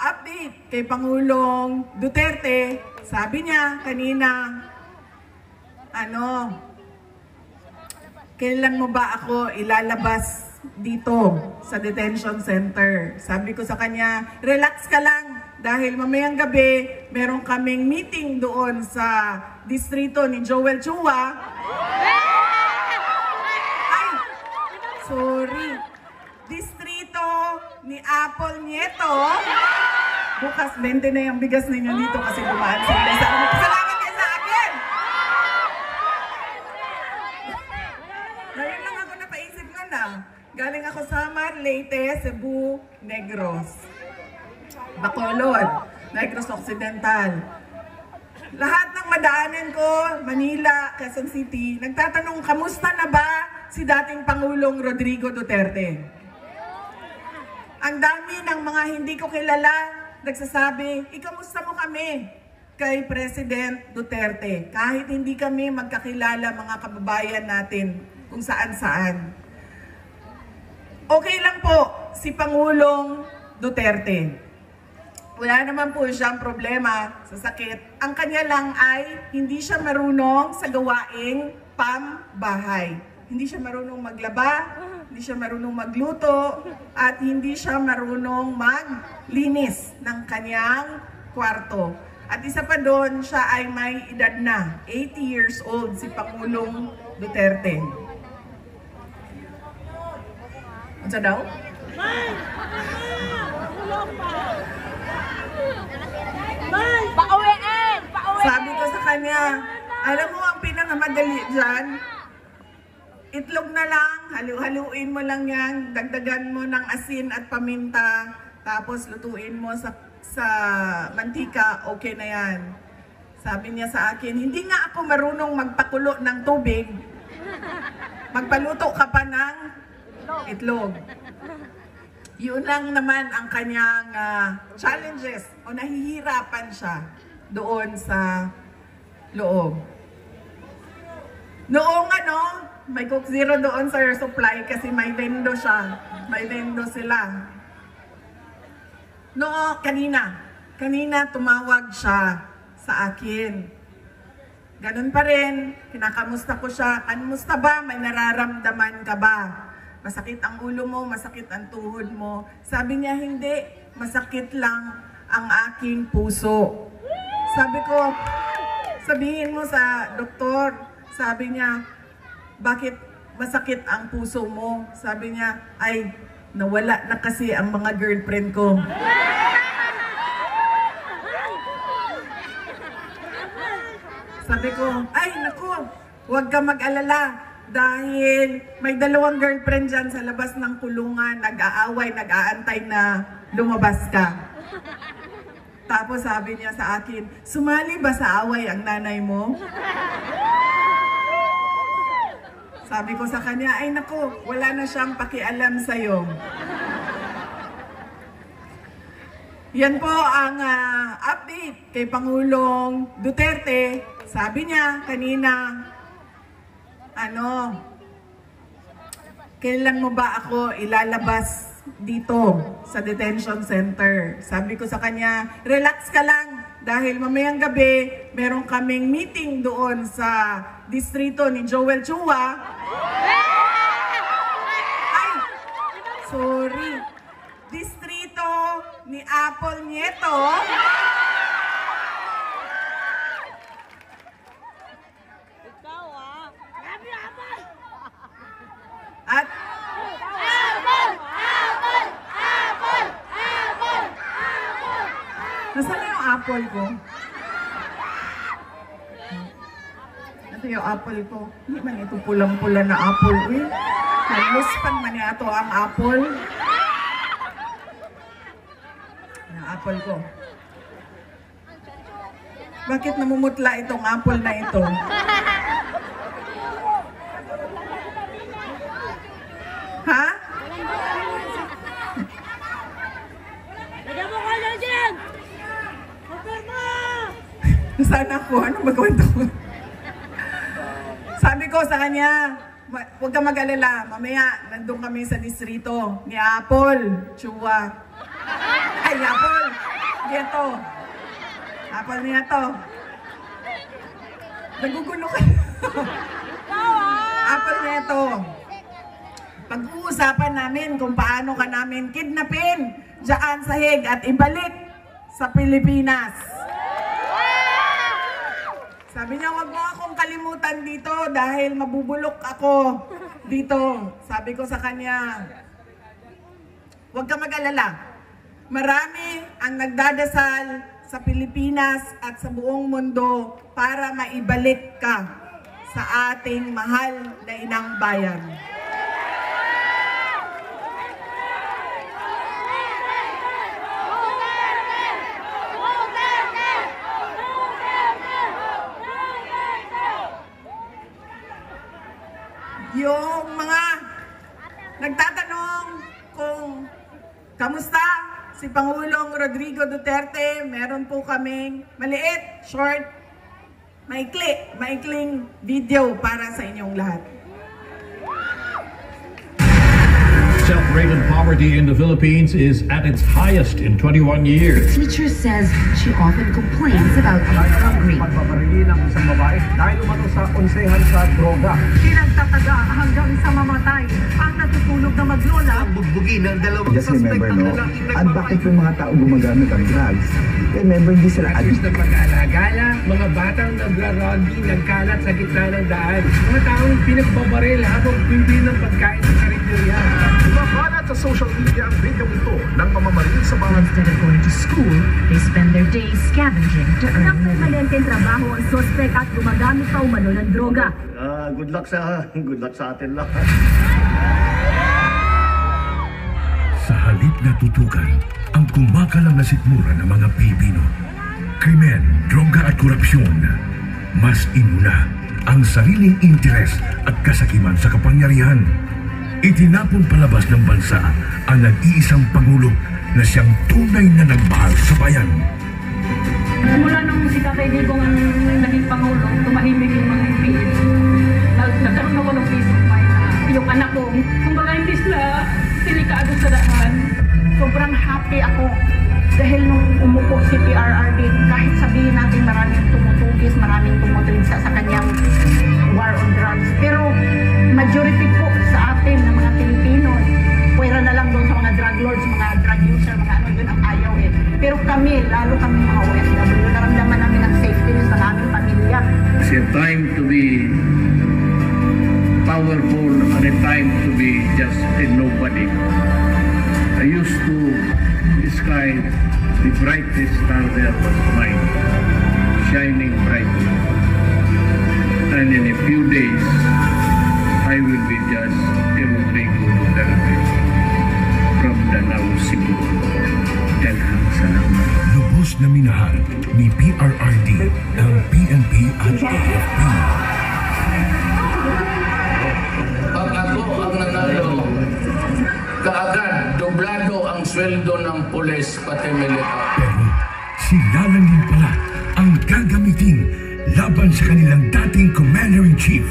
update kay Pangulong Duterte, sabi niya kanina, kailan mo ba ako ilalabas dito sa detention center? Sabi ko sa kanya, relax ka lang dahil mamayang gabi meron kaming meeting doon sa distrito ni Joel Chua. Ay, sorry. Distrito ni Apple Nieto. Bukas 20 na yung bigas ninyo dito kasi dumaan sila. Salamat kayo sa akin! Ngayon lang ako napaisip nun Galing ako sa Leyte, Cebu, Negros, Bacolod, Negros Occidental. Lahat ng madaanan ko, Manila, Quezon City, nagtatanong, kamusta na ba si dating Pangulong Rodrigo Duterte? Ang dami ng mga hindi ko kilala, nagsasabi, ikamusta mo kami kay President Duterte? Kahit hindi kami magkakilala mga kababayan natin kung saan-saan. Okay lang po si Pangulong Duterte. Wala naman po siyang problema sa sakit. Ang kanya lang ay hindi siya marunong sa gawaing pambahay. Hindi siya marunong maglaba, hindi siya marunong magluto, at hindi siya marunong maglinis ng kanyang kwarto. At isa pa doon, siya ay may edad na, 80 years old si Pangulong Duterte. Ano daw? Sabi ko sa kanya, alam mo ang pinakamadali dyan, itlog na lang, halu-haluin mo lang yan, dagdagan mo ng asin at paminta, tapos lutuin mo sa mantika, okay na yan. Sabi niya sa akin, hindi nga ako marunong magpakulo ng tubig, magpaluto ka pa ng itlog. Yun lang naman ang kanyang challenges o nahihirapan siya doon sa loob. Noong may Coke Zero doon sa Air Supply kasi may vendo siya. May vendo sila. Kanina tumawag siya sa akin. Ganun pa rin, kinakamusta ko siya. Kamusta ba? May nararamdaman ka ba? Masakit ang ulo mo, masakit ang tuhod mo. Sabi niya, hindi. Masakit lang ang aking puso. Sabi ko, sabihin mo sa doktor. Sabi niya, bakit masakit ang puso mo? Sabi niya, ay, nawala na kasi ang mga girlfriend ko. Sabi ko, ay, naku, huwag ka mag-alala. Dahil may 2 girlfriend dyan sa labas ng kulungan, nag-aaway, nag-aantay na lumabas ka. Tapos sabi niya sa akin, sumali ba sa away ang nanay mo? Sabi ko sa kanya, ay naku, wala na siyang pakialam sa'yo. Yan po ang update kay Pangulong Duterte. Sabi niya kanina, kailan mo ba ako ilalabas dito sa detention center? Sabi ko sa kanya, relax ka lang dahil mamayang gabi meron kaming meeting doon sa distrito ni Joel Chua. Ay, sorry. Distrito ni Apple Nieto. At nasaan na yung apple ko? Ito yung apple ko. Hindi man ito pulang-pula na apple. Naluspan man niya ito ang apple. Yung apple ko. Bakit namumutla itong apple na ito? Ha? Nasaan ako? Ano magawin ko? Sabi ko sa kanya, huwag ka mag-alala. Mamaya, nandun kami sa distrito ni Apple Chua. Ay, Apple! nieto. Apple nieto. Nagugulo ka. Apple nieto. Pag-uusapan namin kung paano ka namin kidnapin dyan sa Hague at ibalik sa Pilipinas. Sabi niya, wag mo akong kalimutan dito dahil mabubulok ako dito. Sabi ko sa kanya, wag ka mag-alala. Marami ang nagdadasal sa Pilipinas at sa buong mundo para maibalik ka sa ating mahal na inang bayan. Yung mga nagtatanong kung kamusta si Pangulong Rodrigo Duterte, meron po kaming maliit, short, maikling video para sa inyong lahat. Self-rated poverty in the Philippines is at its highest in 21 years. The teacher says she often complains about being hungry. Pagbabarili ng isang babae dahil umano sa onsehan sa droga. Pinagtataga hanggang sa mamatay ang natutulog na maglola. Ang bugbugin ng dalawang Just suspect remember, ang no? lalaking At bakit yung mga tao gumagamit ng drugs? Remember, hindi sila addict. ng pag-aalagala, mga batang nagra-rugby, nagkalat sa gitna ng daan. Mga taong pinagbabaril habang bibili ng pagkain sa karinderya. Mabalat sa social media ang video ito ng pamamaril sa bahay. Instead of going to school, they spend their days scavenging to earn a living. Nagpamalenteng trabaho ang suspect at gumagamit pa umano ng droga. Good luck sa atin lahat. Sa halip na tutukan ang kumakalam na sikmura ng mga Pilipino, krimen, droga at korupsyon, mas inuna ang sariling interes at kasakiman sa kapangyarihan. Itinapon palabas ng bansa ang nag-iisang Pangulo na siyang tunay na nagmahal sa bayan. Mula nung si Tatay Digong ang naging Pangulo, tumahimik yung mga MPs. Nagkaroon ako ng peace of mind na yung anak ko, kumbaga hindi sila delikado sa daan. Sobrang happy ako dahil nung umupo si PRRD, kahit sabihin natin maraming tumutugis, maraming tumutuligsa sa kanyang war on drugs. Pero majority po sa atin ng mga Pilipino, pwera na lang doon sa mga drug lords, mga drug user, mga ano, yun ang ayaw eh. Pero kami, lalo kami mga OFW, naramdaman namin ang safety sa aming pamilya. It's a time to be powerful and a time to be just a nobody. I used to describe the brightest star there was mine, shining brightly. And in a few days, I will be just a Rodrigo Duterte from Danau, Cebu. Daghang salamat. Lubos na minahal ni PRRD ang PNP at AFP. Pag ako ang nanalo, kaagad doblado ang sweldo ng pulis pati militar. Pero sila lang din pala ang gagamitin laban sa kanilang dating Commander-in-Chief.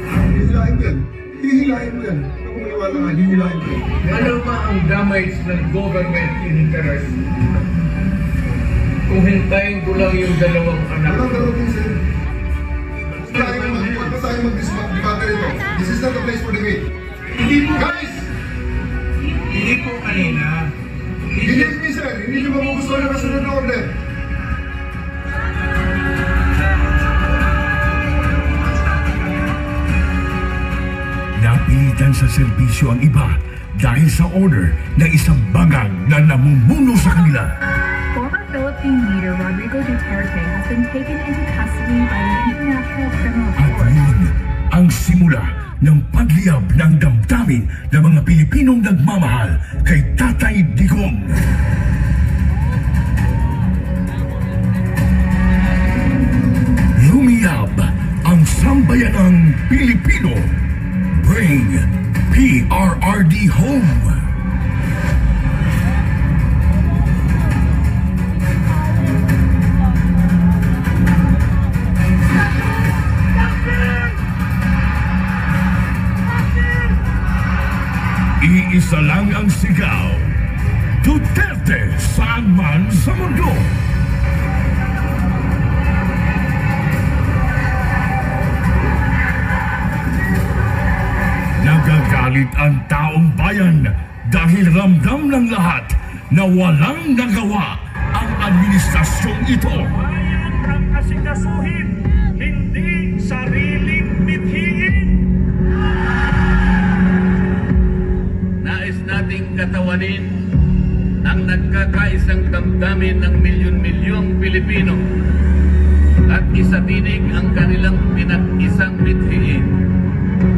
Hihilahin mo yan. Hihilahin mo yan. Ako maniwala nga, hihilahin mo yan. Ano ba ang damage ng government interest? Kung hintayin ko lang yung dalawang anak. Walang darating sir. Huwag na tayo mag-debate rito. This is not the place for debate. Hindi po, Guys! hindi po kanina. Hindi me sir. Hindi nyo magugustuhan na kasunod na order. Napilitan sa serbisyo ang iba dahil sa order ng isang bangag na namumuno sa kanila. Former Philippine leader Rodrigo Duterte has been taken into custody by the International Criminal At Court. yun ang simula ng pagliyab ng damdamin ng mga Pilipinong nagmamahal kay Tatay Digong. Lumiyab ang sambayanang Pilipino. Bring PRRD home. Iisa lang ang sigaw. Duterte saan man. Balikan sa Mundo. Nagagalit ang taong bayan dahil ramdam ng lahat na walang nagawa ang administrasyong ito. Ang asikasuhin, hindi sariling mithiin. Nais nating katawanin ang nagkakaisang damdamin ng milyon-milyong Pilipino at isatinig ang kanilang pinag-isang mithiin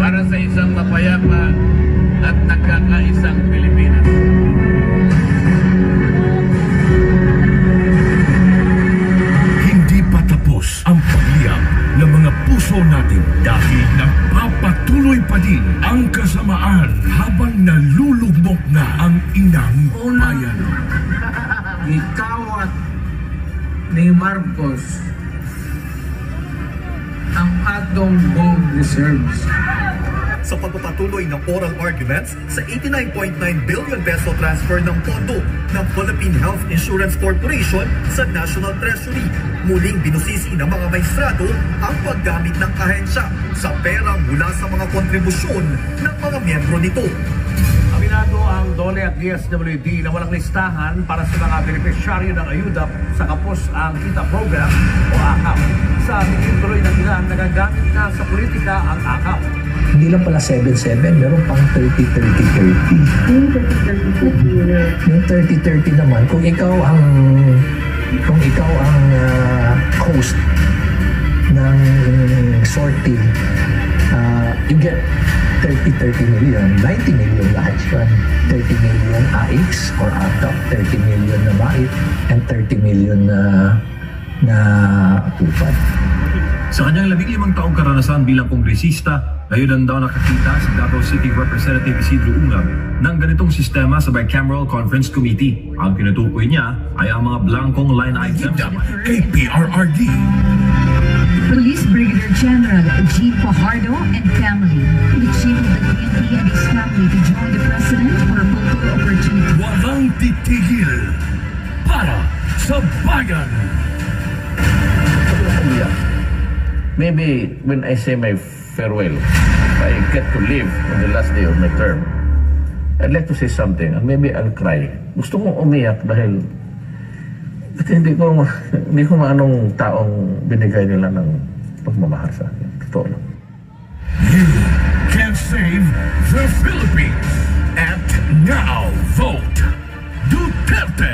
para sa isang mapayapa at nagkakaisang Pilipinas. Hindi pa tapos ang pagliyab ng mga puso natin dahil nagpapatuloy pa din ang kasamaan habang nalulugmok na ang inang bayan. Ikawat ni Marcos ang atong gold reserves. Sa pagpapatuloy ng oral arguments sa 89.9 billion peso transfer ng pondo ng Philippine Health Insurance Corporation sa National Treasury, muling binusisi ng mga maestrado ang paggamit ng ahensya sa pera mula sa mga kontribusyon ng mga miyembro nito. Aminado ang DOLE at DSWD na walang listahan para sa mga benepisyaryo ng ayuda sa Kapos ang Kita Program o AKAP. Sa tingin tuloy ng ilan, nagagamit na sa politika ang AKAP. Hindi lang pala 7-7, meron pang 30-30-30. Yung 30-30 naman, kung ikaw ang host ng sorting, you get 30 million, 90 million lahat yun. 30 million AX or ATAP, 30 million na BAIT, and 30 million na tupad. Sa kanyang 15 taong karanasan bilang kongresista, ngayon daw nakakita si Davao City Representative Isidro Ungab ng ganitong sistema sa Bicameral Conference Committee. Ang tinutukoy niya ay ang mga blankong line items kay PRRD. Police Brigadier General G. Fajardo and family, the chief of the PNP and his family to join the president for a photo opportunity. Walang titigil para sa bayan. Maybe when I say my farewell, if I get to live on the last day of my term, I'd like to say something and maybe I'll cry. Gusto kong umiyak dahil hindi ko maanong taong binigay nila ng pagmamahal sa akin. Totoo lang. You can save the Philippines. And now vote Duterte.